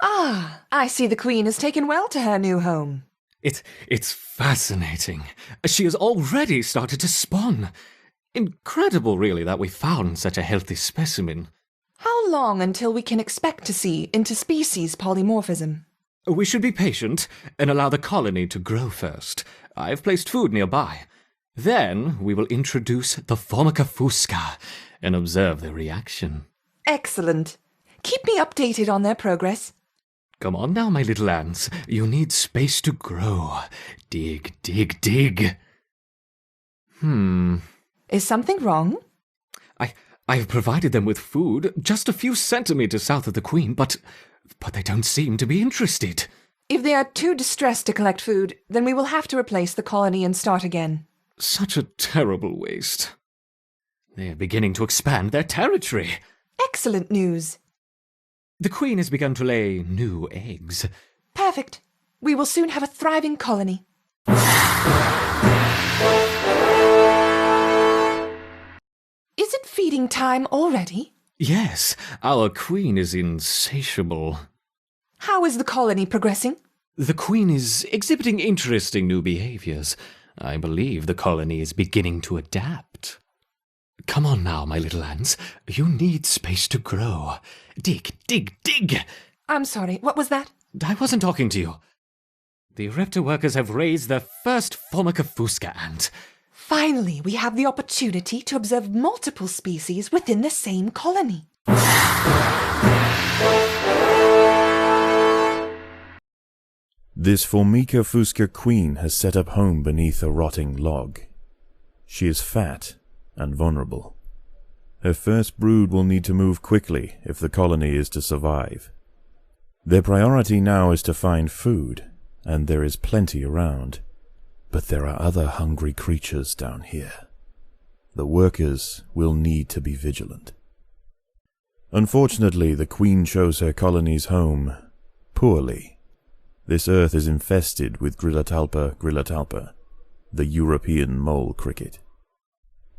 Ah, I see the Queen has taken well to her new home. It's fascinating. She has already started to spawn. Incredible, really, that we found such a healthy specimen. How long until we can expect to see interspecies polymorphism? We should be patient and allow the colony to grow first. I've placed food nearby. Then we will introduce the Formica and observe their reaction. Excellent. Keep me updated on their progress. Come on now, my little ants. You need space to grow. Dig, dig, dig. Is something wrong? I have provided them with food just a few centimeters south of the Queen, but they don't seem to be interested. If they are too distressed to collect food, then we will have to replace the colony and start again. Such a terrible waste. They are beginning to expand their territory. Excellent news. The Queen has begun to lay new eggs. Perfect. We will soon have a thriving colony. Is it feeding time already? Yes, our Queen is insatiable. How is the colony progressing? The Queen is exhibiting interesting new behaviors. I believe the colony is beginning to adapt. Come on now, my little ants. You need space to grow. Dig, dig, dig! I'm sorry, what was that? I wasn't talking to you. The Reptor workers have raised their first Formica ant. Finally, we have the opportunity to observe multiple species within the same colony. This Formica fusca queen has set up home beneath a rotting log. She is fat and vulnerable. Her first brood will need to move quickly if the colony is to survive. Their priority now is to find food, and there is plenty around. But there are other hungry creatures down here. The workers will need to be vigilant. Unfortunately, the Queen chose her colony's home poorly. This earth is infested with Grillotalpa, the European mole cricket.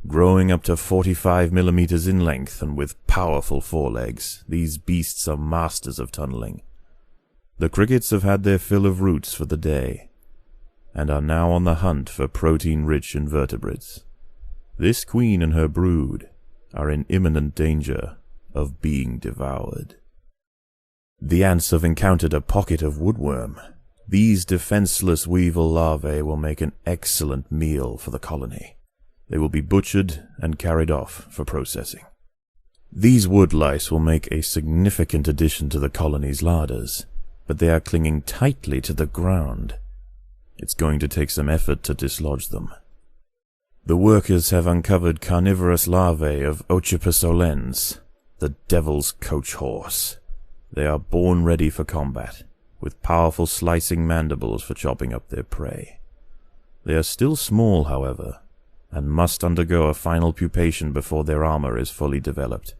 Growing up to 45 millimeters in length and with powerful forelegs, these beasts are masters of tunneling. The crickets have had their fill of roots for the day, and are now on the hunt for protein-rich invertebrates. This queen and her brood are in imminent danger of being devoured. The ants have encountered a pocket of woodworm. These defenseless weevil larvae will make an excellent meal for the colony. They will be butchered and carried off for processing. These wood lice will make a significant addition to the colony's larders, but they are clinging tightly to the ground. It's going to take some effort to dislodge them. The workers have uncovered carnivorous larvae of Ocypus olens, the devil's coach horse. They are born ready for combat, with powerful slicing mandibles for chopping up their prey. They are still small, however, and must undergo a final pupation before their armor is fully developed.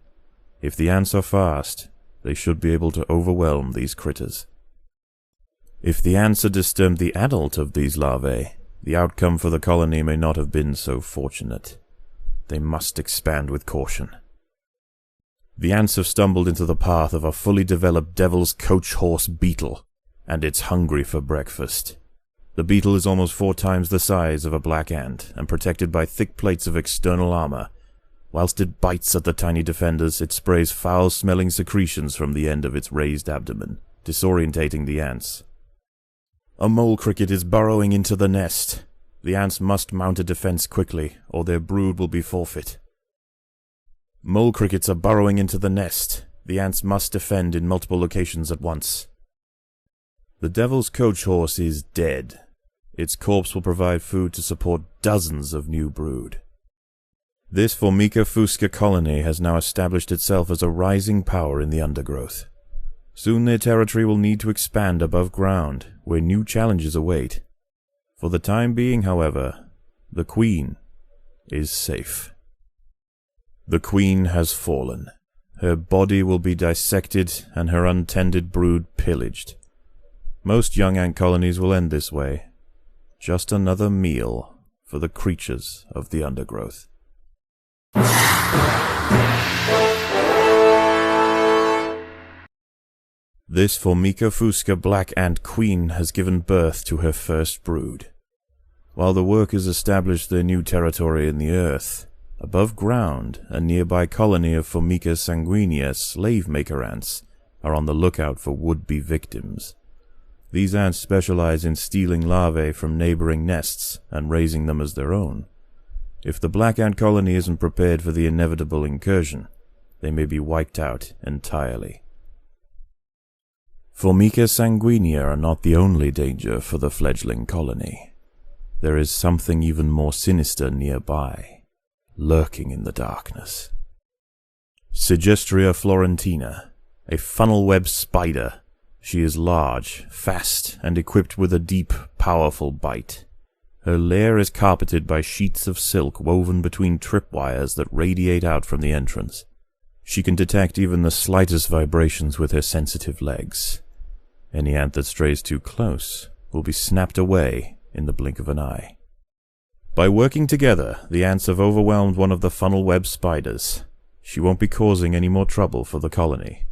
If the ants are fast, they should be able to overwhelm these critters. If the ants had disturbed the adult of these larvae, the outcome for the colony may not have been so fortunate. They must expand with caution. The ants have stumbled into the path of a fully developed devil's coach horse beetle, and it's hungry for breakfast. The beetle is almost 4 times the size of a black ant, and protected by thick plates of external armor. Whilst it bites at the tiny defenders, it sprays foul-smelling secretions from the end of its raised abdomen, disorientating the ants. A mole cricket is burrowing into the nest. The ants must mount a defense quickly, or their brood will be forfeit. Mole crickets are burrowing into the nest. The ants must defend in multiple locations at once. The devil's coach horse is dead. Its corpse will provide food to support dozens of new brood. This Formica fusca colony has now established itself as a rising power in the undergrowth. Soon their territory will need to expand above ground, where new challenges await. For the time being, however, the Queen is safe. The Queen has fallen. Her body will be dissected and her untended brood pillaged. Most young ant colonies will end this way. Just another meal for the creatures of the undergrowth. This Formica fusca black ant queen has given birth to her first brood. While the workers establish their new territory in the earth, above ground, a nearby colony of Formica sanguinea slave-maker ants are on the lookout for would-be victims. These ants specialize in stealing larvae from neighboring nests and raising them as their own. If the black ant colony isn't prepared for the inevitable incursion, they may be wiped out entirely. Formica sanguinea are not the only danger for the fledgling colony. There is something even more sinister nearby, lurking in the darkness. Sigestria florentina, a funnel-web spider. She is large, fast, and equipped with a deep, powerful bite. Her lair is carpeted by sheets of silk woven between tripwires that radiate out from the entrance. She can detect even the slightest vibrations with her sensitive legs. Any ant that strays too close will be snapped away in the blink of an eye. By working together, the ants have overwhelmed one of the funnel-web spiders. She won't be causing any more trouble for the colony.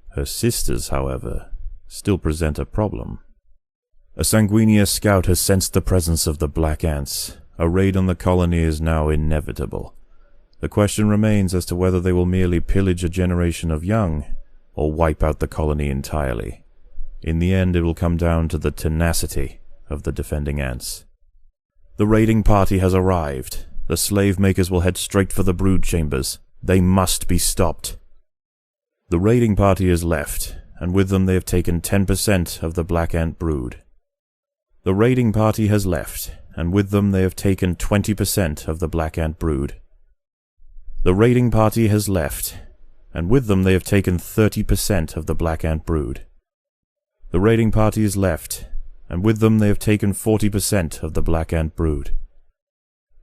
Her sisters, however, still present a problem. A sanguinea scout has sensed the presence of the black ants. A raid on the colony is now inevitable. The question remains as to whether they will merely pillage a generation of young, or wipe out the colony entirely. In the end, it will come down to the tenacity of the defending ants. The raiding party has arrived. The slave makers will head straight for the brood chambers. They must be stopped. The raiding party is left, and with them they have taken 10% of the black ant brood. The raiding party has left, and with them they have taken 20% of the black ant brood. The raiding party has left, and with them they have taken 30% of the black ant brood. The raiding party is left, and with them they have taken 40% of the black ant brood.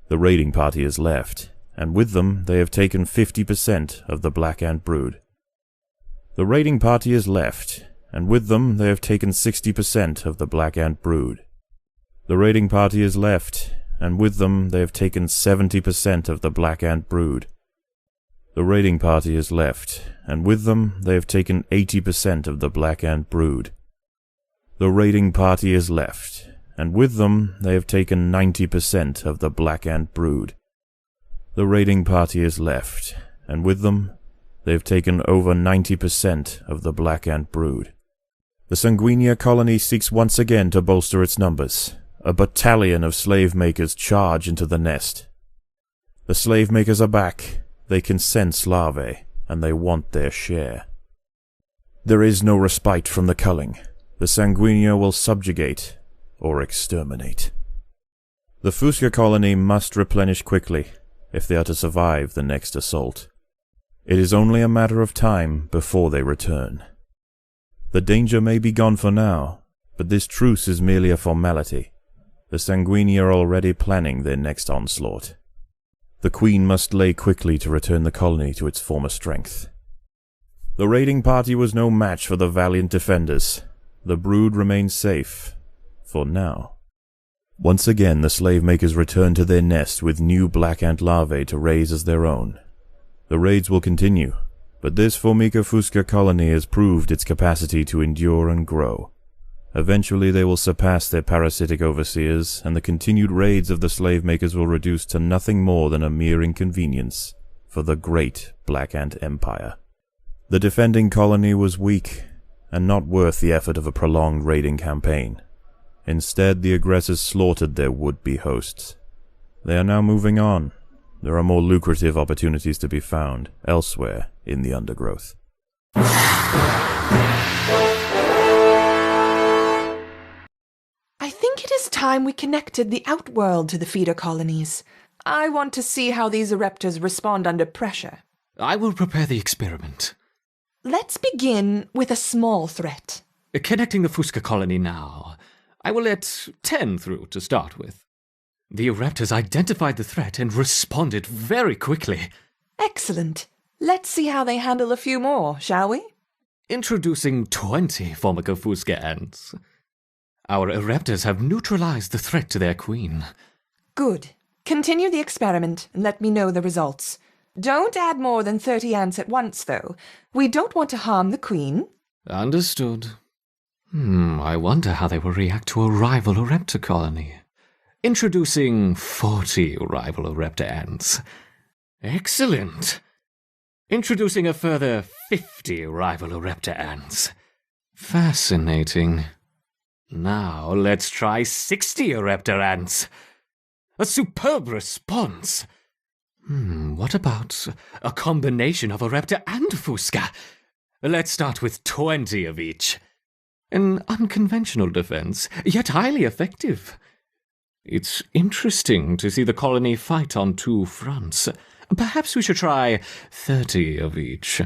The raiding party is left, and with them they have taken 50% of the black ant brood. The raiding party is left, and with them they have taken 60% of the black ant brood. The raiding party is left, and with them they have taken 70% of the black ant brood. The raiding party is left, and with them they have taken 80% of the black ant brood. The raiding party is left, and with them they have taken 90% of the black ant brood. The raiding party is left, and with them they have taken over 90% of the black ant brood. The sanguinea colony seeks once again to bolster its numbers. A battalion of slave makers charge into the nest. The slave makers are back. They can sense larvae, and they want their share. There is no respite from the culling. The sanguinea will subjugate or exterminate. The fusca colony must replenish quickly if they are to survive the next assault. It is only a matter of time before they return. The danger may be gone for now, but this truce is merely a formality. The sanguinea are already planning their next onslaught. The queen must lay quickly to return the colony to its former strength. The raiding party was no match for the valiant defenders. The brood remains safe, for now. Once again the slave makers return to their nest with new black ant larvae to raise as their own. The raids will continue, but this Formica fusca colony has proved its capacity to endure and grow. Eventually they will surpass their parasitic overseers, and the continued raids of the slave makers will reduce to nothing more than a mere inconvenience for the great black ant empire. The defending colony was weak, and not worth the effort of a prolonged raiding campaign. Instead, the aggressors slaughtered their would-be hosts. They are now moving on. There are more lucrative opportunities to be found elsewhere in the Undergrowth. I think it is time we connected the outworld to the feeder colonies. I want to see how these eruptors respond under pressure. I will prepare the experiment. Let's begin with a small threat. Connecting the fusca colony now. I will let 10 through to start with. The eruptors identified the threat and responded very quickly. Excellent. Let's see how they handle a few more, shall we? Introducing 20 Formica fusca ants. Our eruptors have neutralized the threat to their queen. Good. Continue the experiment and let me know the results. Don't add more than 30 ants at once, though. We don't want to harm the queen. Understood. I wonder how they will react to a rival Orepta colony. Introducing 40 rival Orepta ants. Excellent. Introducing a further 50 rival Orepta ants. Fascinating. Now let's try 60 Orepta ants. A superb response. What about a combination of Orepta and Fusca? Let's start with 20 of each. An unconventional defense, yet highly effective. It's interesting to see the colony fight on two fronts. Perhaps we should try 30 of each.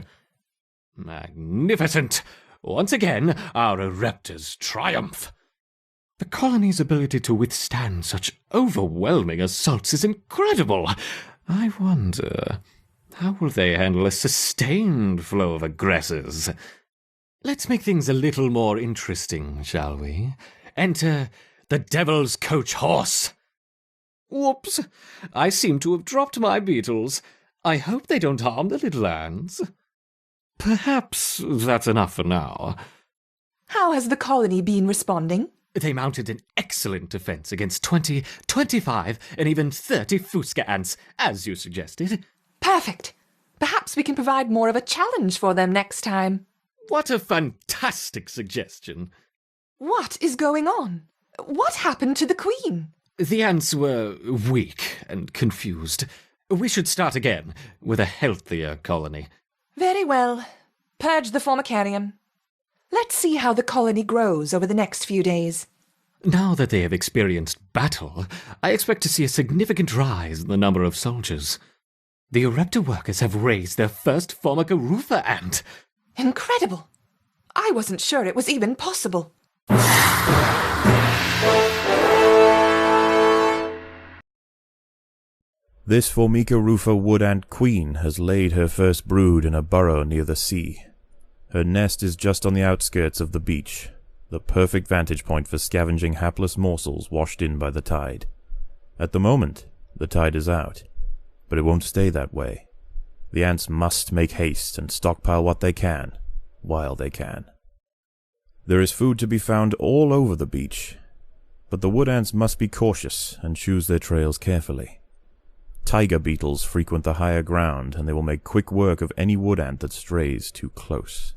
Magnificent! Once again, our Oreptas triumph. The colony's ability to withstand such overwhelming assaults is incredible. I wonder, how will they handle a sustained flow of aggressors? Let's make things a little more interesting, shall we? Enter the Devil's Coach Horse. Whoops! I seem to have dropped my beetles. I hope they don't harm the little ants. Perhaps that's enough for now. How has the colony been responding? They mounted an excellent defense against 20, 25, and even 30 Fusca ants, as you suggested. Perfect. Perhaps we can provide more of a challenge for them next time. What a fantastic suggestion. What is going on? What happened to the Queen? The ants were weak and confused. We should start again with a healthier colony. Very well. Purge the Formicarium. Let's see how the colony grows over the next few days. Now that they have experienced battle, I expect to see a significant rise in the number of soldiers. The Orepta workers have raised their first Formica ant. Incredible! I wasn't sure it was even possible. This Formica rufa wood ant queen has laid her first brood in a burrow near the sea. Her nest is just on the outskirts of the beach, the perfect vantage point for scavenging hapless morsels washed in by the tide. At the moment, the tide is out, but it won't stay that way. The ants must make haste and stockpile what they can, while they can. There is food to be found all over the beach, but the wood ants must be cautious and choose their trails carefully. Tiger beetles frequent the higher ground, and they will make quick work of any wood ant that strays too close.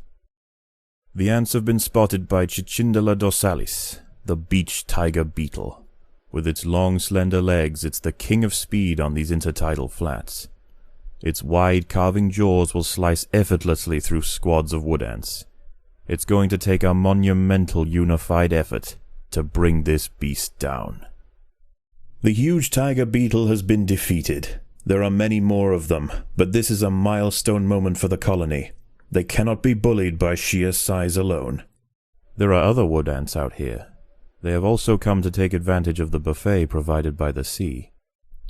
The ants have been spotted by Cicindela dorsalis, the beach tiger beetle. With its long, slender legs, it's the king of speed on these intertidal flats. Its wide, carving jaws will slice effortlessly through squads of wood ants. It's going to take a monumental unified effort to bring this beast down. The huge tiger beetle has been defeated. There are many more of them, but this is a milestone moment for the colony. They cannot be bullied by sheer size alone. There are other wood ants out here. They have also come to take advantage of the buffet provided by the sea.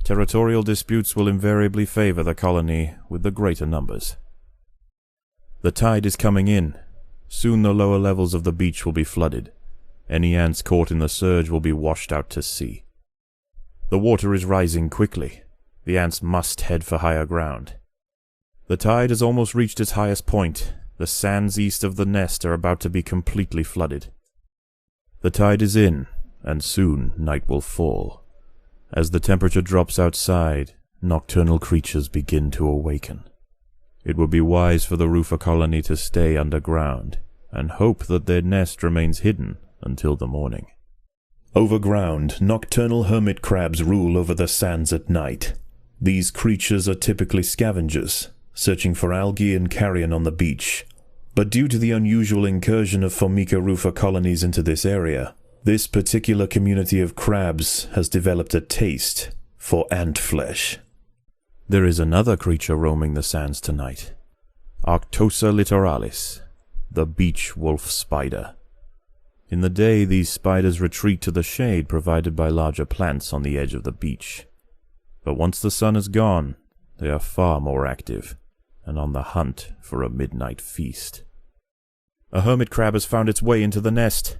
Territorial disputes will invariably favor the colony with the greater numbers. The tide is coming in. Soon the lower levels of the beach will be flooded. Any ants caught in the surge will be washed out to sea. The water is rising quickly. The ants must head for higher ground. The tide has almost reached its highest point. The sands east of the nest are about to be completely flooded. The tide is in, and soon night will fall. As the temperature drops outside, nocturnal creatures begin to awaken. It would be wise for the rufa colony to stay underground, and hope that their nest remains hidden until the morning. Overground, nocturnal hermit crabs rule over the sands at night. These creatures are typically scavengers, searching for algae and carrion on the beach. But due to the unusual incursion of Formica rufa colonies into this area, this particular community of crabs has developed a taste for ant flesh. There is another creature roaming the sands tonight. Arctosa littoralis, the beach wolf spider. In the day, these spiders retreat to the shade provided by larger plants on the edge of the beach. But once the sun is gone, they are far more active, and on the hunt for a midnight feast. A hermit crab has found its way into the nest.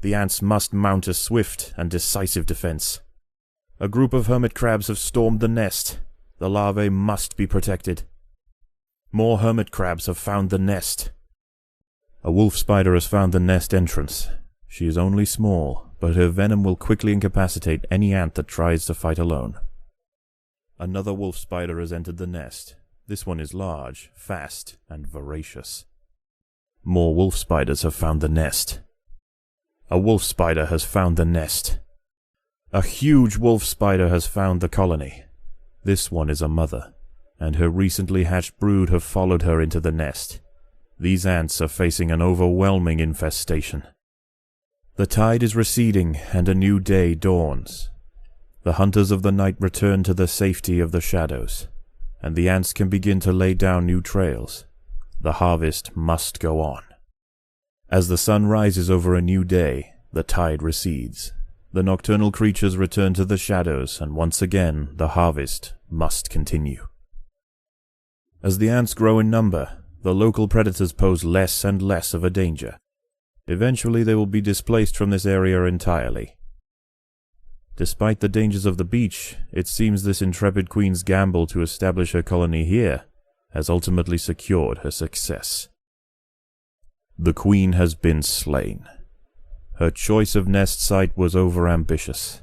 The ants must mount a swift and decisive defense. A group of hermit crabs have stormed the nest. The larvae must be protected. More hermit crabs have found the nest. A wolf spider has found the nest entrance. She is only small, but her venom will quickly incapacitate any ant that tries to fight alone. Another wolf spider has entered the nest. This one is large, fast, and voracious. More wolf spiders have found the nest. A wolf spider has found the nest. A huge wolf spider has found the colony. This one is a mother, and her recently hatched brood have followed her into the nest. These ants are facing an overwhelming infestation. The tide is receding, and a new day dawns. The hunters of the night return to the safety of the shadows, and the ants can begin to lay down new trails. The harvest must go on. As the sun rises over a new day, the tide recedes. The nocturnal creatures return to the shadows, and once again the harvest must continue. As the ants grow in number, the local predators pose less and less of a danger. Eventually they will be displaced from this area entirely. Despite the dangers of the beach, it seems this intrepid queen's gamble to establish her colony here has ultimately secured her success. The queen has been slain. Her choice of nest site was overambitious,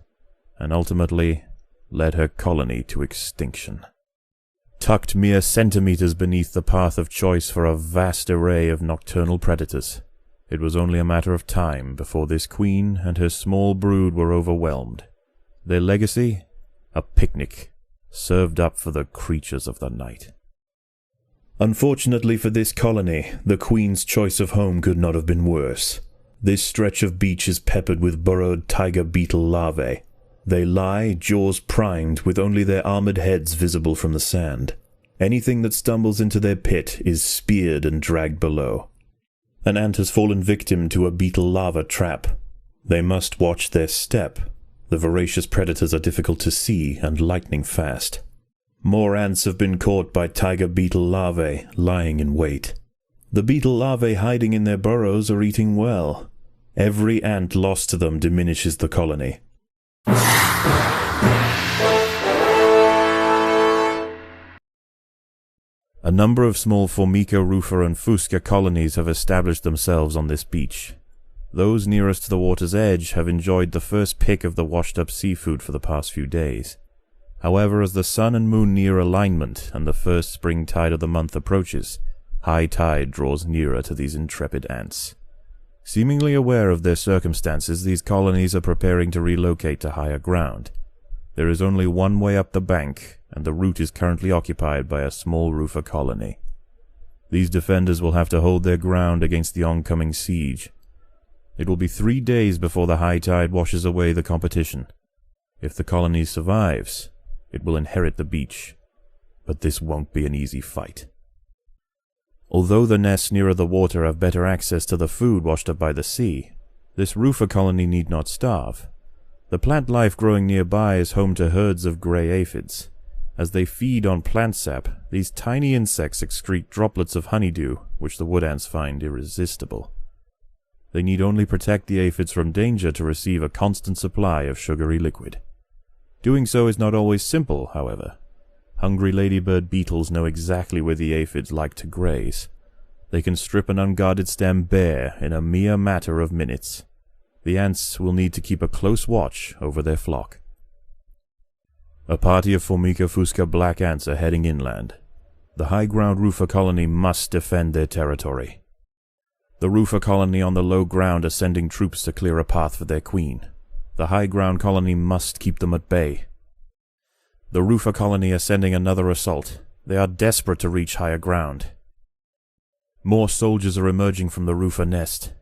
and ultimately led her colony to extinction. Tucked mere centimeters beneath the path of choice for a vast array of nocturnal predators, it was only a matter of time before this queen and her small brood were overwhelmed. Their legacy? A picnic, served up for the creatures of the night. Unfortunately for this colony, the queen's choice of home could not have been worse. This stretch of beach is peppered with burrowed tiger beetle larvae. They lie, jaws primed, with only their armored heads visible from the sand. Anything that stumbles into their pit is speared and dragged below. An ant has fallen victim to a beetle larva trap. They must watch their step. The voracious predators are difficult to see and lightning fast. More ants have been caught by tiger beetle larvae lying in wait. The beetle larvae hiding in their burrows are eating well. Every ant lost to them diminishes the colony. A number of small Formica, rufa, and Fusca colonies have established themselves on this beach. Those nearest to the water's edge have enjoyed the first pick of the washed-up seafood for the past few days. However, as the sun and moon near alignment and the first spring tide of the month approaches, high tide draws nearer to these intrepid ants. Seemingly aware of their circumstances, these colonies are preparing to relocate to higher ground. There is only one way up the bank, and the route is currently occupied by a small rufa colony. These defenders will have to hold their ground against the oncoming siege. It will be 3 days before the high tide washes away the competition. If the colony survives, it will inherit the beach, but this won't be an easy fight. Although the nests nearer the water have better access to the food washed up by the sea, this rufa colony need not starve. The plant life growing nearby is home to herds of grey aphids. As they feed on plant sap, these tiny insects excrete droplets of honeydew, which the wood ants find irresistible. They need only protect the aphids from danger to receive a constant supply of sugary liquid. Doing so is not always simple, however. Hungry ladybird beetles know exactly where the aphids like to graze. They can strip an unguarded stem bare in a mere matter of minutes. The ants will need to keep a close watch over their flock. A party of Formica Fusca black ants are heading inland. The high ground rufa colony must defend their territory. The rufa colony on the low ground are sending troops to clear a path for their queen. The high ground colony must keep them at bay. The rufa colony are sending another assault. They are desperate to reach higher ground. More soldiers are emerging from the rufa nest.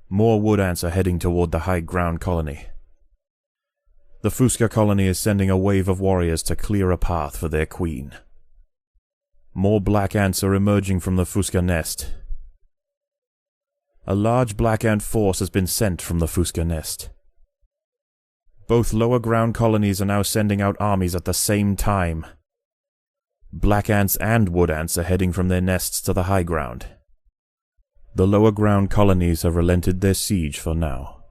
More wood ants are heading toward the high ground colony. The Fusca colony is sending a wave of warriors to clear a path for their queen. More black ants are emerging from the Fusca nest. A large black ant force has been sent from the Fusca nest. Both lower ground colonies are now sending out armies at the same time. Black ants and wood ants are heading from their nests to the high ground. The lower ground colonies have relented their siege for now.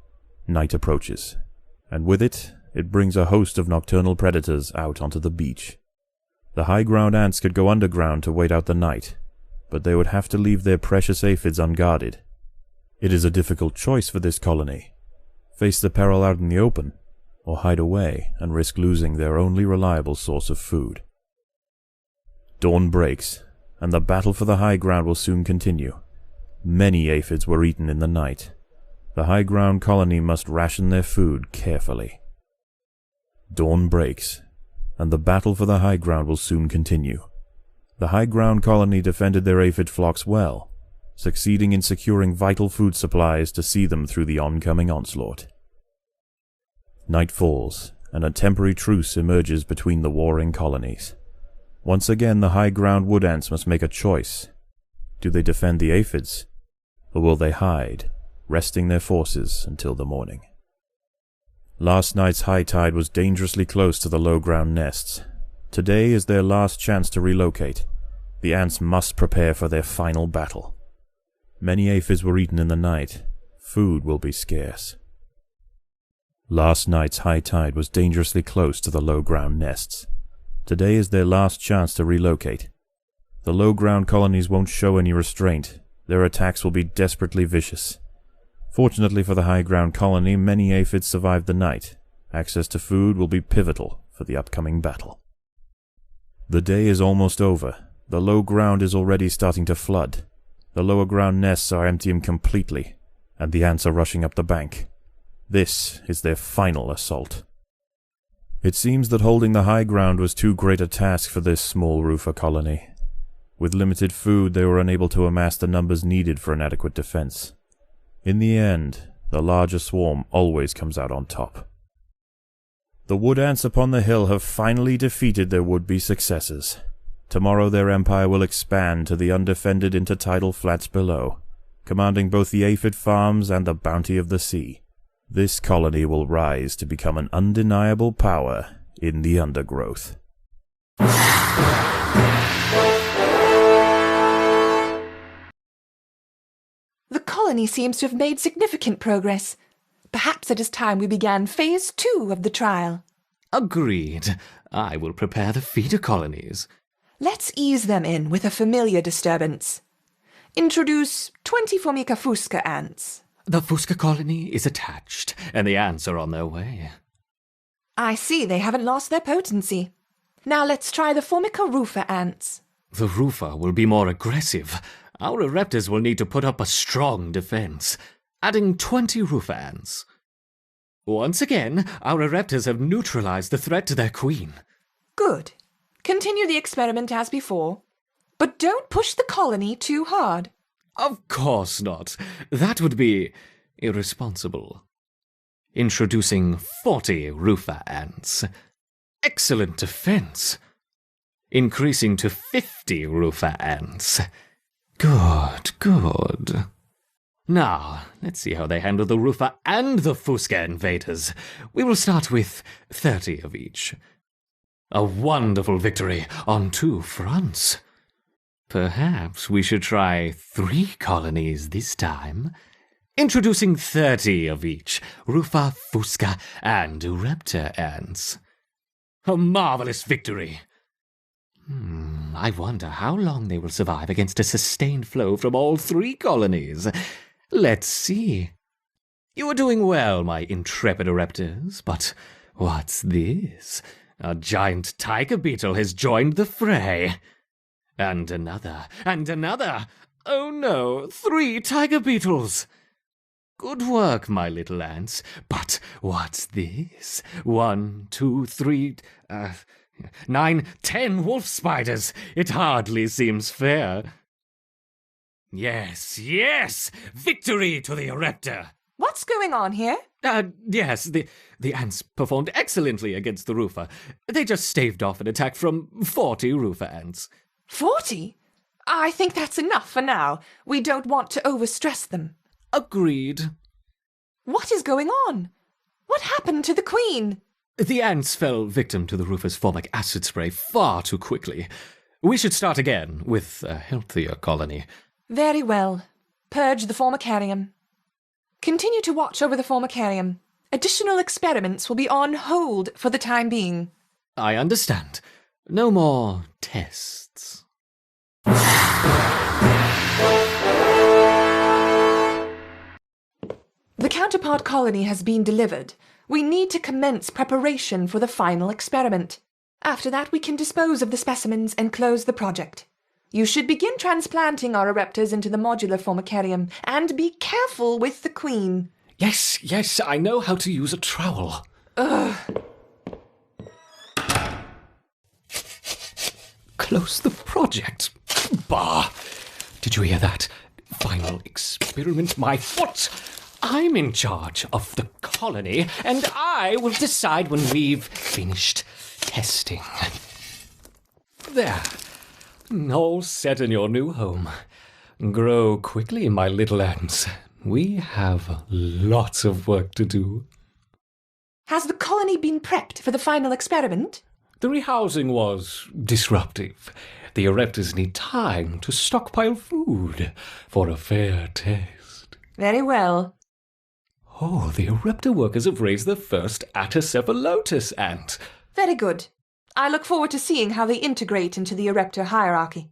Night approaches, and with it brings a host of nocturnal predators out onto the beach. The high ground ants could go underground to wait out the night. but they would have to leave their precious aphids unguarded. It is a difficult choice for this colony. Face the peril out in the open, or hide away and risk losing their only reliable source of food. Dawn breaks, and the battle for the high ground will soon continue. Many aphids were eaten in the night. The high ground colony must ration their food carefully. Dawn breaks, and the battle for the high ground will soon continue. The high ground colony defended their aphid flocks well, succeeding in securing vital food supplies to see them through the oncoming onslaught. Night falls, and a temporary truce emerges between the warring colonies. Once again, the high ground wood ants must make a choice. Do they defend the aphids, or will they hide, resting their forces until the morning? Last night's high tide was dangerously close to the low ground nests. Today is their last chance to relocate. The ants must prepare for their final battle. Many aphids were eaten in the night. Food will be scarce. Last night's high tide was dangerously close to the low ground nests. Today is their last chance to relocate. The low ground colonies won't show any restraint. Their attacks will be desperately vicious. Fortunately for the high ground colony, many aphids survived the night. Access to food will be pivotal for the upcoming battle. The day is almost over. The low ground is already starting to flood. The lower ground nests are emptying completely, and the ants are rushing up the bank. This is their final assault. It seems that holding the high ground was too great a task for this small roofer colony. With limited food, they were unable to amass the numbers needed for an adequate defense. In the end, the larger swarm always comes out on top. The wood ants upon the hill have finally defeated their would-be successors. Tomorrow their empire will expand to the undefended intertidal flats below, commanding both the aphid farms and the bounty of the sea. This colony will rise to become an undeniable power in the Undergrowth. The colony seems to have made significant progress. Perhaps it is time we began Phase 2 of the trial. Agreed. I will prepare the feeder colonies. Let's ease them in with a familiar disturbance. Introduce 20 Formica fusca ants. The Fusca colony is attached, and the ants are on their way. I see they haven't lost their potency. Now let's try the Formica rufa ants. The Rufa will be more aggressive. Our Ereptors will need to put up a strong defense, adding 20 Rufa ants. Once again, our Ereptors have neutralized the threat to their queen. Good. Continue the experiment as before, but don't push the colony too hard. Of course not. That would be irresponsible. Introducing 40 Rufa ants. Excellent defense. Increasing to 50 Rufa ants. Good, good. Now, let's see how they handle the Rufa and the Fusca invaders. We will start with 30 of each. A wonderful victory on 2 fronts. Perhaps we should try 3 colonies this time. Introducing 30 of each, Rufa, Fusca, and Ereptor ants. A marvelous victory! I wonder how long they will survive against a sustained flow from all 3 colonies. Let's see. You are doing well, my intrepid Ereptors, but what's this? A giant tiger beetle has joined the fray. And another, and another. Oh no, 3 tiger beetles. Good work, my little ants. But what's this? 1, 2, 3, 9, 10 wolf spiders. It hardly seems fair. Yes, yes! Victory to the Ereptor! What's going on here? Yes, the ants performed excellently against the Rufa. They just staved off an attack from 40 Rufa ants. 40? I think that's enough for now. We don't want to overstress them. Agreed. What is going on? What happened to the queen? The ants fell victim to the Rufa's formic acid spray far too quickly. We should start again with a healthier colony. Very well. Purge the Formicarium. Continue to watch over the Formicarium. Additional experiments will be on hold for the time being. I understand. No more tests. The counterpart colony has been delivered. We need to commence preparation for the final experiment. After that, we can dispose of the specimens and close the project. You should begin transplanting our ereptors into the modular Formicarium, and be careful with the queen. Yes, I know how to use a trowel. Ugh. Close the project? Bah! Did you hear that? Final experiment, my foot! I'm in charge of the colony, and I will decide when we've finished testing. There. All set in your new home. Grow quickly, my little ants. We have lots of work to do. Has the colony been prepped for the final experiment? The rehousing was disruptive. The ereptors need time to stockpile food for a fair taste. Very well. Oh, the ereptor workers have raised the first Atacephalotus ant. Very good. I look forward to seeing how they integrate into the ereptor hierarchy.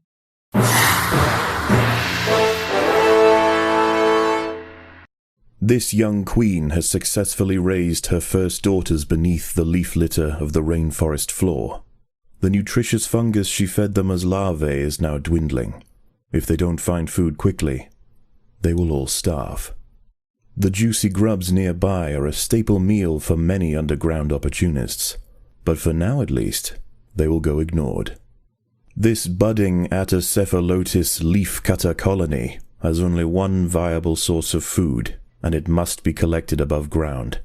This young queen has successfully raised her first daughters beneath the leaf litter of the rainforest floor. The nutritious fungus she fed them as larvae is now dwindling. If they don't find food quickly, they will all starve. The juicy grubs nearby are a staple meal for many underground opportunists, but for now at least, they will go ignored. This budding Atacephalotus leafcutter colony has only one viable source of food, and it must be collected above ground.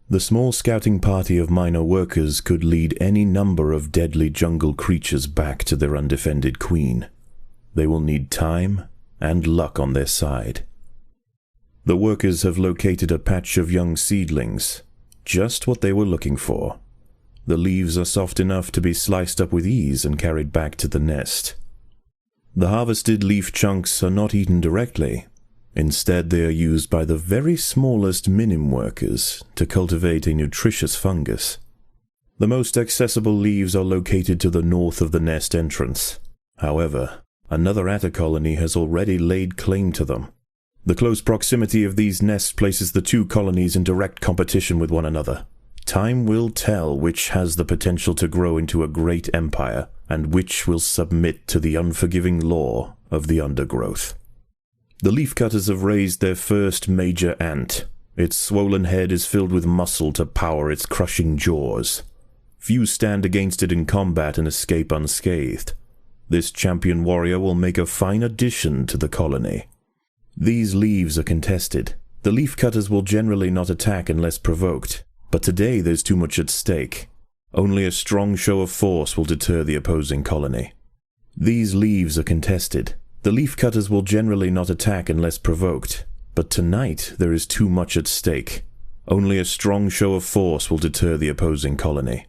The small scouting party of minor workers could lead any number of deadly jungle creatures back to their undefended queen. They will need time and luck on their side. The workers have located a patch of young seedlings, just what they were looking for. The leaves are soft enough to be sliced up with ease and carried back to the nest. The harvested leaf chunks are not eaten directly. Instead, they are used by the very smallest minim workers to cultivate a nutritious fungus. The most accessible leaves are located to the north of the nest entrance. However, another atta colony has already laid claim to them. The close proximity of these nests places the two colonies in direct competition with one another. Time will tell which has the potential to grow into a great empire, and which will submit to the unforgiving law of the undergrowth. The leafcutters have raised their first major ant. Its swollen head is filled with muscle to power its crushing jaws. Few stand against it in combat and escape unscathed. This champion warrior will make a fine addition to the colony. These leaves are contested. The leafcutters will generally not attack unless provoked, but today there's too much at stake. Only a strong show of force will deter the opposing colony. These leaves are contested. The leafcutters will generally not attack unless provoked, but tonight there is too much at stake. Only a strong show of force will deter the opposing colony.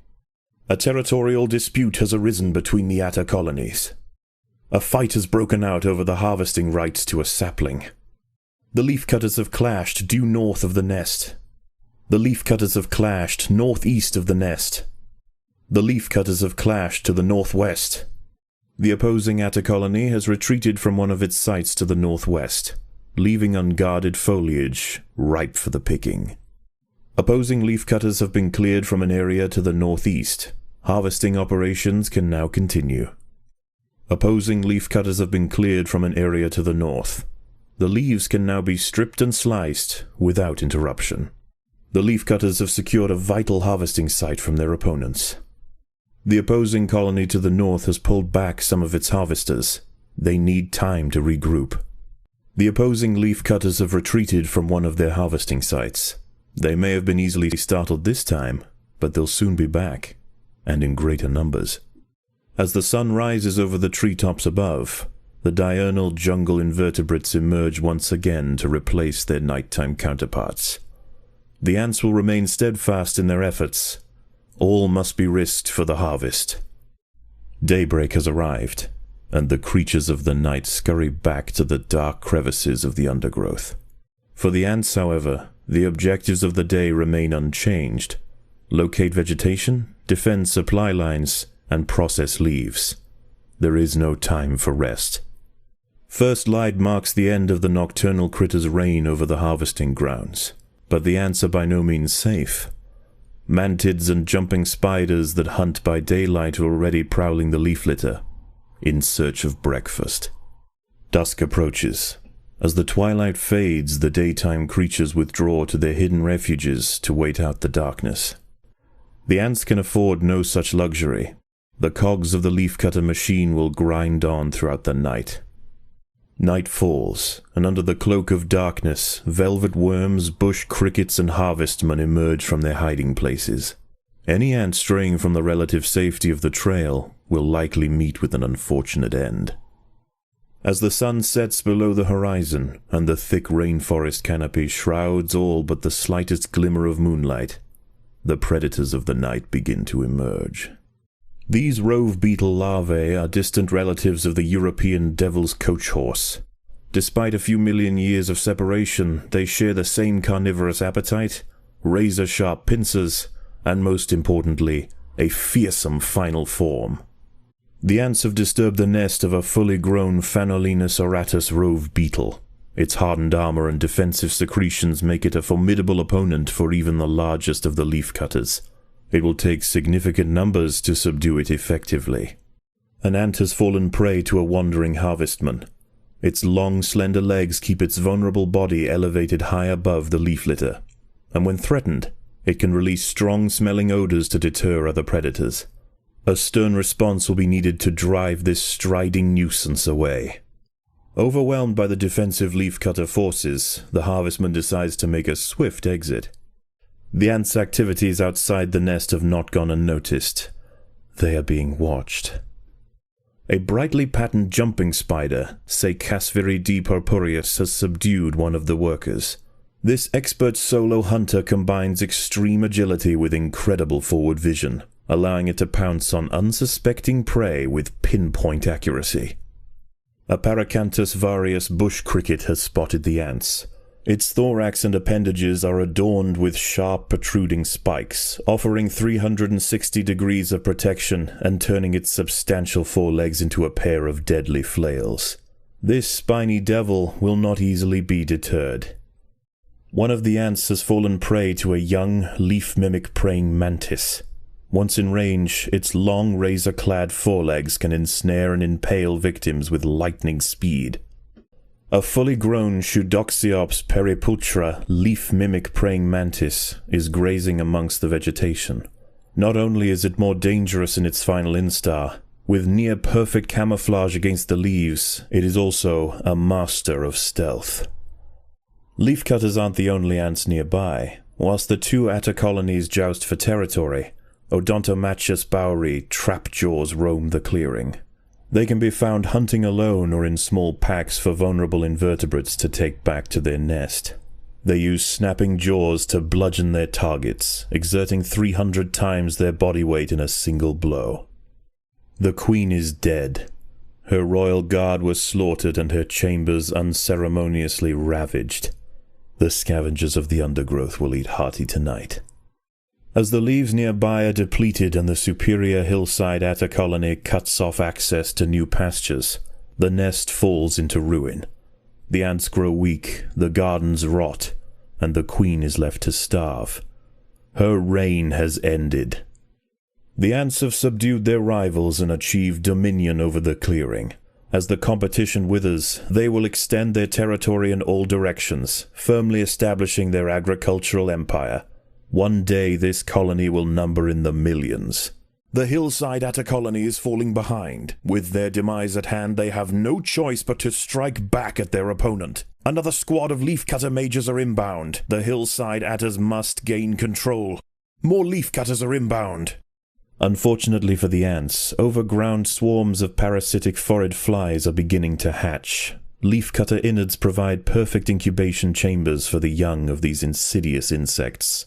A territorial dispute has arisen between the atta colonies. A fight has broken out over the harvesting rights to a sapling. The leafcutters have clashed due north of the nest. The leafcutters have clashed northeast of the nest. The leafcutters have clashed to the northwest. The opposing atta colony has retreated from one of its sites to the northwest, leaving unguarded foliage ripe for the picking. Opposing leafcutters have been cleared from an area to the northeast. Harvesting operations can now continue. Opposing leafcutters have been cleared from an area to the north. The leaves can now be stripped and sliced without interruption. The leafcutters have secured a vital harvesting site from their opponents. The opposing colony to the north has pulled back some of its harvesters. They need time to regroup. The opposing leafcutters have retreated from one of their harvesting sites. They may have been easily startled this time, but they'll soon be back, and in greater numbers. As the sun rises over the treetops above, the diurnal jungle invertebrates emerge once again to replace their nighttime counterparts. The ants will remain steadfast in their efforts. All must be risked for the harvest. Daybreak has arrived, and the creatures of the night scurry back to the dark crevices of the undergrowth. For the ants, however, the objectives of the day remain unchanged. Locate vegetation, defend supply lines, and process leaves. There is no time for rest. First light marks the end of the nocturnal critter's reign over the harvesting grounds, but the ants are by no means safe. Mantids and jumping spiders that hunt by daylight are already prowling the leaf litter, in search of breakfast. Dusk approaches. As the twilight fades, the daytime creatures withdraw to their hidden refuges to wait out the darkness. The ants can afford no such luxury. The cogs of the leafcutter machine will grind on throughout the night. Night falls, and under the cloak of darkness, velvet worms, bush crickets, and harvestmen emerge from their hiding places. Any ant straying from the relative safety of the trail will likely meet with an unfortunate end. As the sun sets below the horizon, and the thick rainforest canopy shrouds all but the slightest glimmer of moonlight, the predators of the night begin to emerge. These rove beetle larvae are distant relatives of the European devil's coach horse. Despite a few million years of separation, they share the same carnivorous appetite, razor-sharp pincers, and most importantly, a fearsome final form. The ants have disturbed the nest of a fully grown Phanolinus auratus rove beetle. Its hardened armor and defensive secretions make it a formidable opponent for even the largest of the leafcutters. It will take significant numbers to subdue it effectively. An ant has fallen prey to a wandering harvestman. Its long, slender legs keep its vulnerable body elevated high above the leaf litter, and when threatened, it can release strong-smelling odors to deter other predators. A stern response will be needed to drive this striding nuisance away. Overwhelmed by the defensive leafcutter forces, the harvestman decides to make a swift exit. The ants' activities outside the nest have not gone unnoticed. They are being watched. A brightly patterned jumping spider, Secasviri D. purpureus, has subdued one of the workers. This expert solo hunter combines extreme agility with incredible forward vision, allowing it to pounce on unsuspecting prey with pinpoint accuracy. A Paracanthus varius bush cricket has spotted the ants. Its thorax and appendages are adorned with sharp protruding spikes, offering 360 degrees of protection and turning its substantial forelegs into a pair of deadly flails. This spiny devil will not easily be deterred. One of the ants has fallen prey to a young, leaf-mimic praying mantis. Once in range, its long razor-clad forelegs can ensnare and impale victims with lightning speed. A fully grown Pseudoxiops peripulchra leaf-mimic praying mantis is grazing amongst the vegetation. Not only is it more dangerous in its final instar, with near-perfect camouflage against the leaves, it is also a master of stealth. Leafcutters aren't the only ants nearby. Whilst the two atta colonies joust for territory, Odontomachus bauri trapjaws roam the clearing. They can be found hunting alone or in small packs for vulnerable invertebrates to take back to their nest. They use snapping jaws to bludgeon their targets, exerting 300 times their body weight in a single blow. The queen is dead. Her royal guard was slaughtered and her chambers unceremoniously ravaged. The scavengers of the undergrowth will eat hearty tonight. As the leaves nearby are depleted and the superior hillside atta colony cuts off access to new pastures, the nest falls into ruin. The ants grow weak, the gardens rot, and the queen is left to starve. Her reign has ended. The ants have subdued their rivals and achieved dominion over the clearing. As the competition withers, they will extend their territory in all directions, firmly establishing their agricultural empire. One day this colony will number in the millions. The hillside atta colony is falling behind. With their demise at hand, they have no choice but to strike back at their opponent. Another squad of leafcutter mages are inbound. The hillside attas must gain control. More leafcutters are inbound. Unfortunately for the ants, overground swarms of parasitic phorid flies are beginning to hatch. Leafcutter innards provide perfect incubation chambers for the young of these insidious insects.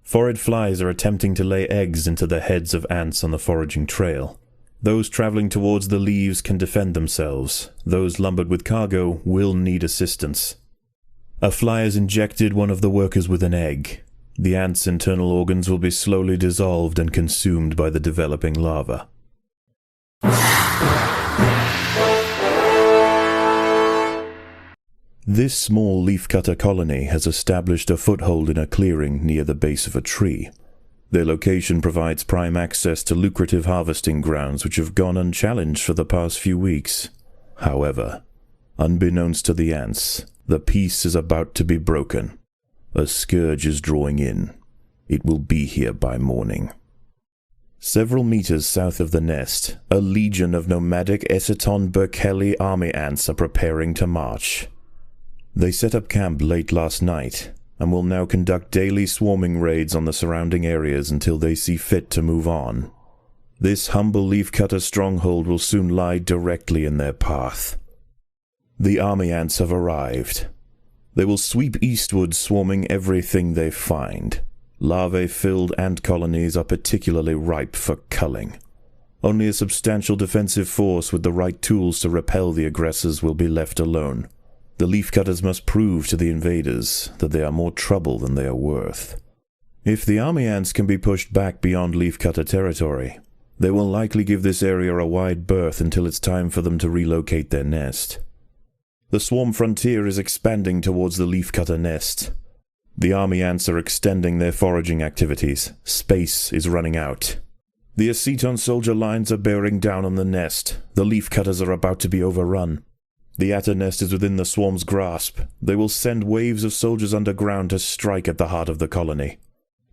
Phorid flies are attempting to lay eggs into the heads of ants on the foraging trail. Those traveling towards the leaves can defend themselves. Those lumbered with cargo will need assistance. A fly has injected one of the workers with an egg. The ant's internal organs will be slowly dissolved and consumed by the developing larva. This small leafcutter colony has established a foothold in a clearing near the base of a tree. Their location provides prime access to lucrative harvesting grounds which have gone unchallenged for the past few weeks. However, unbeknownst to the ants, the peace is about to be broken. A scourge is drawing in. It will be here by morning. Several meters south of the nest, a legion of nomadic Essiton Berkeley army ants are preparing to march. They set up camp late last night, and will now conduct daily swarming raids on the surrounding areas until they see fit to move on. This humble leafcutter stronghold will soon lie directly in their path. The army ants have arrived. They will sweep eastward, swarming everything they find. Larvae-filled ant colonies are particularly ripe for culling. Only a substantial defensive force with the right tools to repel the aggressors will be left alone. The leafcutters must prove to the invaders that they are more trouble than they are worth. If the army ants can be pushed back beyond leafcutter territory, they will likely give this area a wide berth until it's time for them to relocate their nest. The swarm frontier is expanding towards the leafcutter nest. The army ants are extending their foraging activities. Space is running out. The Essiton soldier lines are bearing down on the nest. The leafcutters are about to be overrun. The atta nest is within the swarm's grasp. They will send waves of soldiers underground to strike at the heart of the colony.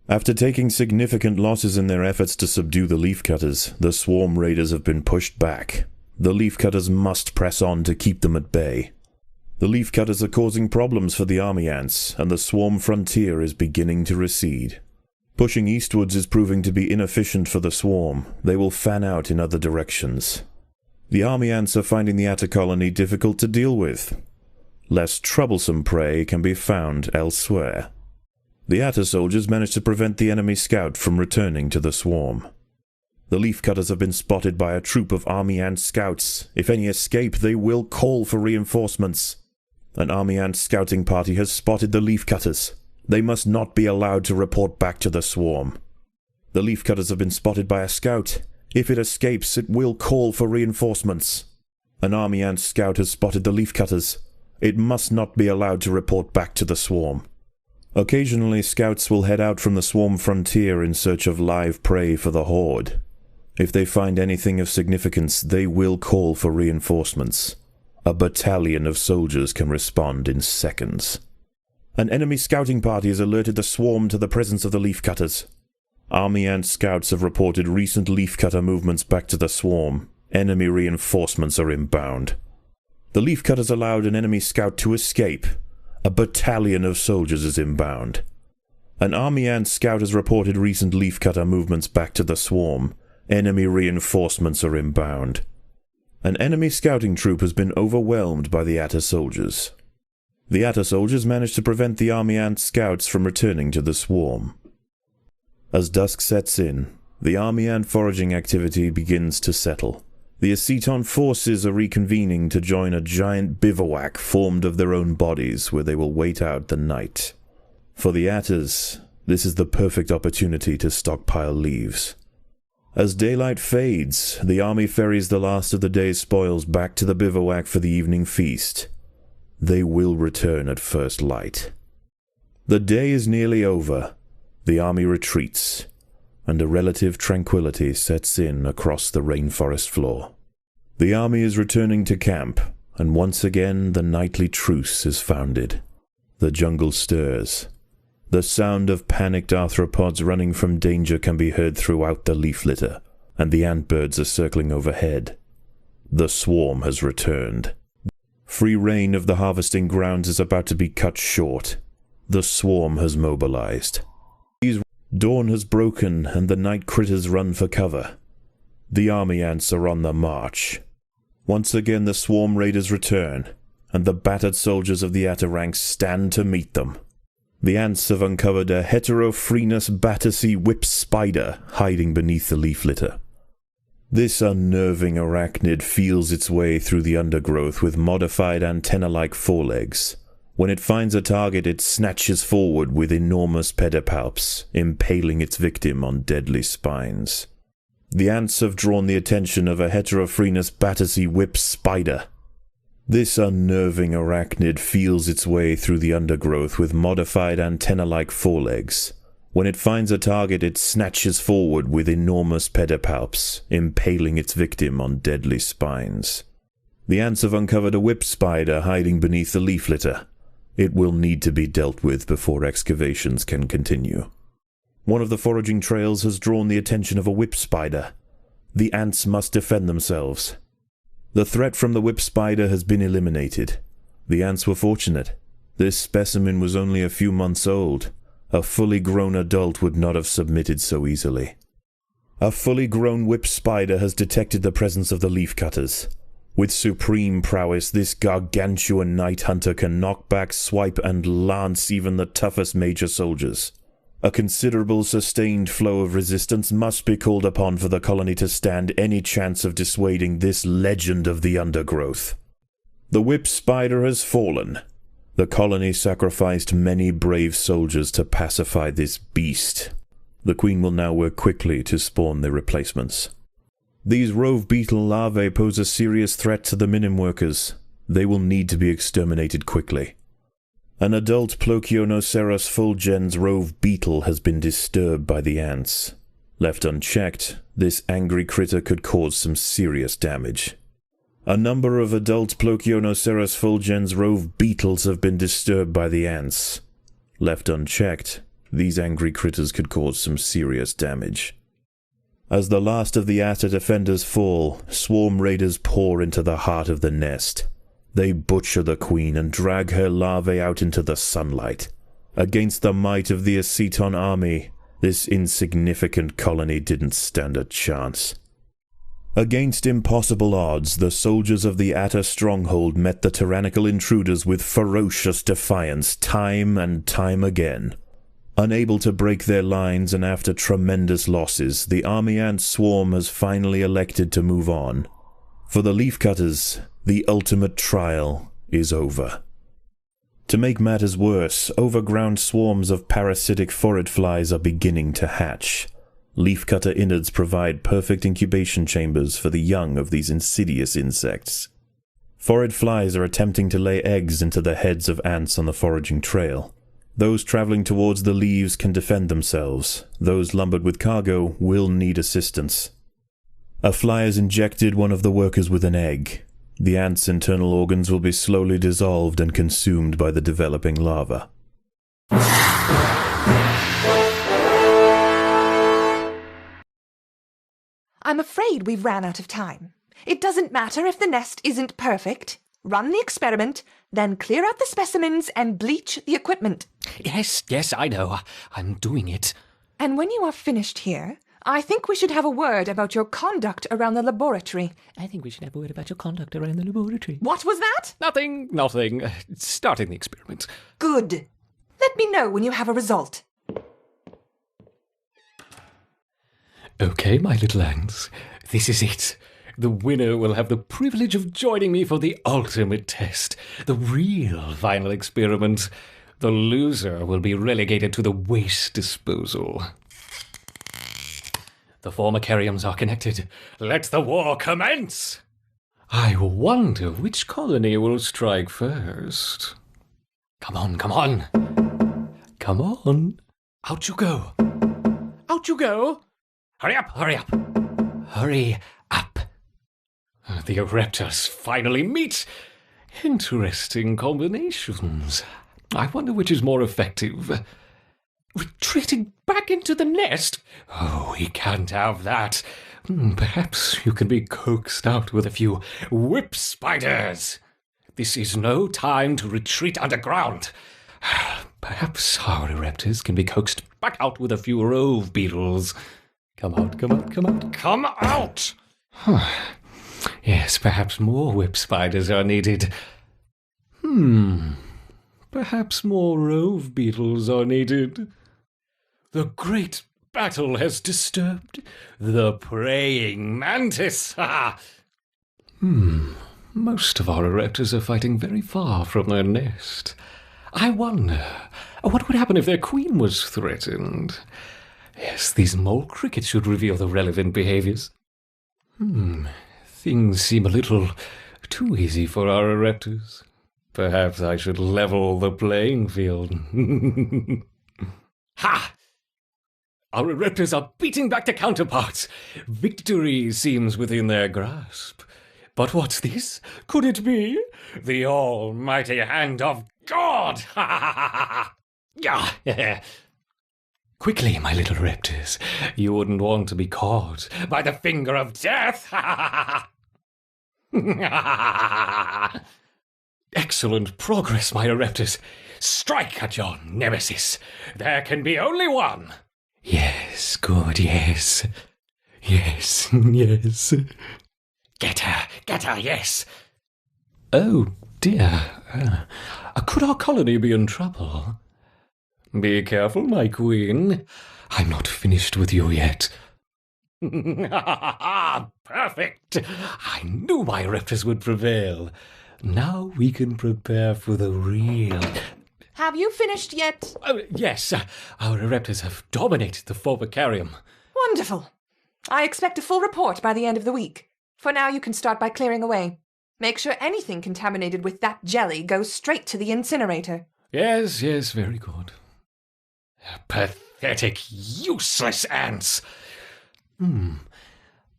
After taking significant losses in their efforts to subdue the leafcutters, the swarm raiders have been pushed back. The leafcutters must press on to keep them at bay. The leafcutters are causing problems for the army ants, and the swarm frontier is beginning to recede. Pushing eastwards is proving to be inefficient for the swarm. They will fan out in other directions. The army ants are finding the atta colony difficult to deal with. Less troublesome prey can be found elsewhere. The atta soldiers managed to prevent the enemy scout from returning to the swarm. The leafcutters have been spotted by a troop of army ant scouts. If any escape, they will call for reinforcements. An army ant scouting party has spotted the leafcutters. They must not be allowed to report back to the swarm. The leafcutters have been spotted by a scout. If it escapes, it will call for reinforcements. An army ant scout has spotted the leafcutters. It must not be allowed to report back to the swarm. Occasionally, scouts will head out from the swarm frontier in search of live prey for the horde. If they find anything of significance, they will call for reinforcements. A battalion of soldiers can respond in seconds. An enemy scouting party has alerted the swarm to the presence of the leafcutters. Army ant scouts have reported recent leafcutter movements back to the swarm. Enemy reinforcements are inbound. The leafcutters allowed an enemy scout to escape. A battalion of soldiers is inbound. An army ant scout has reported recent leafcutter movements back to the swarm. Enemy reinforcements are inbound. An enemy scouting troop has been overwhelmed by the atta soldiers. The atta soldiers managed to prevent the army ant scouts from returning to the swarm. As dusk sets in, the army ant foraging activity begins to settle. The Essiton forces are reconvening to join a giant bivouac formed of their own bodies where they will wait out the night. For the attas, this is the perfect opportunity to stockpile leaves. As daylight fades, the army ferries the last of the day's spoils back to the bivouac for the evening feast. They will return at first light. The day is nearly over. The army retreats, and a relative tranquility sets in across the rainforest floor. The army is returning to camp, and once again the nightly truce is founded. The jungle stirs. The sound of panicked arthropods running from danger can be heard throughout the leaf litter, and the antbirds are circling overhead. The swarm has returned. Free reign of the harvesting grounds is about to be cut short. The swarm has mobilized. Dawn has broken, and the night critters run for cover. The army ants are on the march. Once again the swarm raiders return, and the battered soldiers of the atta ranks stand to meet them. The ants have uncovered a Heterophrenius Battersea whip spider hiding beneath the leaf litter. This unnerving arachnid feels its way through the undergrowth with modified antenna-like forelegs. When it finds a target, it snatches forward with enormous pedipalps, impaling its victim on deadly spines. The ants have drawn the attention of a Heterophrenius Battersea whip spider. This unnerving arachnid feels its way through the undergrowth with modified antenna-like forelegs. When it finds a target, it snatches forward with enormous pedipalps, impaling its victim on deadly spines. The ants have uncovered a whip spider hiding beneath the leaf litter. It will need to be dealt with before excavations can continue. One of the foraging trails has drawn the attention of a whip spider. The ants must defend themselves. The threat from the whip spider has been eliminated. The ants were fortunate. This specimen was only a few months old. A fully grown adult would not have submitted so easily. A fully grown whip spider has detected the presence of the leafcutters. With supreme prowess, this gargantuan night hunter can knock back, swipe, and lance even the toughest major soldiers. A considerable sustained flow of resistance must be called upon for the colony to stand any chance of dissuading this legend of the undergrowth. The whip spider has fallen. The colony sacrificed many brave soldiers to pacify this beast. The queen will now work quickly to spawn their replacements. These rove beetle larvae pose a serious threat to the minim workers. They will need to be exterminated quickly. An adult Plocionoceros fulgens rove beetle has been disturbed by the ants. Left unchecked, this angry critter could cause some serious damage. A number of adult Plocionoceros fulgens rove beetles have been disturbed by the ants. Left unchecked, these angry critters could cause some serious damage. As the last of the atta defenders fall, swarm raiders pour into the heart of the nest. They butcher the queen and drag her larvae out into the sunlight. Against the might of the Aceton army, this insignificant colony didn't stand a chance. Against impossible odds, the soldiers of the Atta stronghold met the tyrannical intruders with ferocious defiance time and time again. Unable to break their lines and after tremendous losses, the army ant swarm has finally elected to move on. For the leafcutters, the ultimate trial is over. To make matters worse, overground swarms of parasitic phorid flies are beginning to hatch. Leafcutter innards provide perfect incubation chambers for the young of these insidious insects. Phorid flies are attempting to lay eggs into the heads of ants on the foraging trail. Those traveling towards the leaves can defend themselves. Those lumbered with cargo will need assistance. A fly has injected one of the workers with an egg. The ant's internal organs will be slowly dissolved and consumed by the developing larva. I'm afraid we've ran out of time. It doesn't matter if the nest isn't perfect. Run the experiment, then clear out the specimens and bleach the equipment. Yes, I know. I'm doing it. And when you are finished here, I think we should have a word about your conduct around the laboratory. I think we should have a word about your conduct around the laboratory. What was that? Nothing. Starting the experiment. Good. Let me know when you have a result. Okay, my little ants. This is it. The winner will have the privilege of joining me for the ultimate test, the real final experiment. The loser will be relegated to the waste disposal. The Formicariums are connected. Let the war commence! I wonder which colony will strike first. Come on. Come on. Out you go. Hurry up. Hurry up. The Ereptors finally meet. Interesting combinations. I wonder which is more effective. Retreating back into the nest? Oh, we can't have that. Perhaps you can be coaxed out with a few whip spiders. This is no time to retreat underground. Perhaps our Ereptors can be coaxed back out with a few rove beetles. Come out! Yes, perhaps more whip spiders are needed. Perhaps more rove beetles are needed. The great battle has disturbed the praying mantis. Most of our Ereptors are fighting very far from their nest. I wonder, what would happen if their queen was threatened? Yes, these mole crickets should reveal the relevant behaviors. Things seem a little Too easy for our Ereptors. Perhaps I should level the playing field. Ha! Our Ereptors are beating back their counterparts. Victory seems within their grasp. But what's this? Could it be the almighty hand of God? Ha ha ha ha! Quickly, my little Raptors. You wouldn't want to be caught by the finger of death. Excellent progress, my Raptors. Strike at your nemesis. There can be only one. Yes, good, yes. Yes, yes. Get her, yes. Oh, dear. Could our colony be in trouble? Be careful, my queen. I'm not finished with you yet. Perfect! I knew my Raptors would prevail. Now we can prepare for the real... Have you finished yet? Yes, our Raptors have dominated the Formicarium. Wonderful. I expect a full report by the end of the week. For now, you can start by clearing away. Make sure anything contaminated with that jelly goes straight to the incinerator. Yes, very good. Pathetic, useless ants.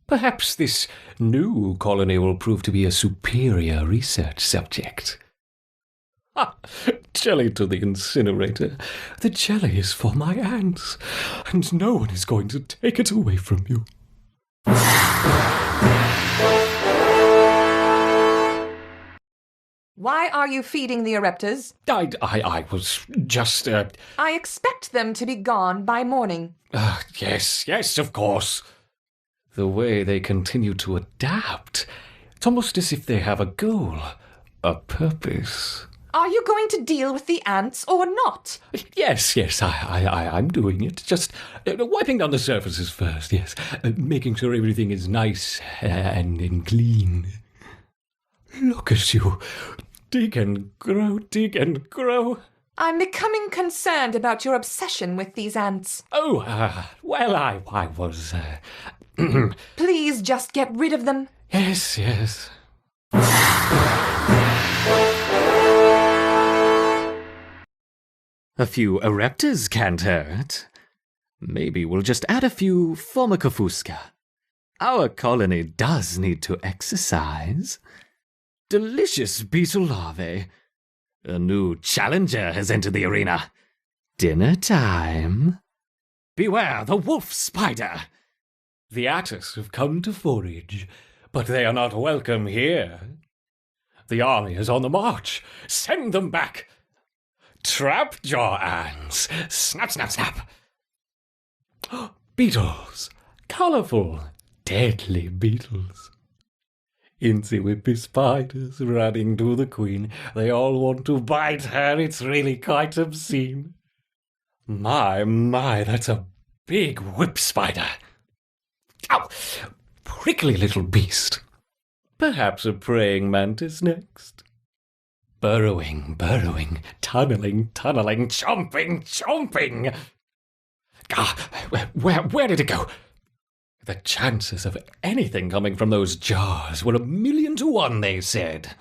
Perhaps this new colony will prove to be a superior research subject. Jelly to the incinerator. The jelly is for my ants, and no one is going to take it away from you. Why are you feeding the Ereptors? I was just, I expect them to be gone by morning. Yes, of course. The way they continue to adapt. It's almost as if they have a goal, a purpose. Are you going to deal with the ants or not? Yes, I'm doing it. Just wiping down the surfaces first, yes. Making sure everything is nice and clean. Look at you. Dig and grow, dig and grow. I'm becoming concerned about your obsession with these ants. Oh, well, I was... Please just get rid of them. Yes. A few Ereptors can't hurt. Maybe we'll just add a few Formicafusca. Our colony does need to exercise. Delicious beetle larvae. A new challenger has entered the arena. Dinner time. Beware the wolf spider. The Attis have come to forage, but they are not welcome here. The army is on the march. Send them back. Trapjaw ants. Snap, snap, snap. Beetles. Colourful, deadly beetles. Incy whippy spiders running to the queen. They all want to bite her. It's really quite obscene. My, that's a big whip spider. Ow! Prickly little beast. Perhaps a praying mantis next. Burrowing, tunneling, chomping. Where did it go? The chances of anything coming from those jars were 1,000,000 to 1, they said.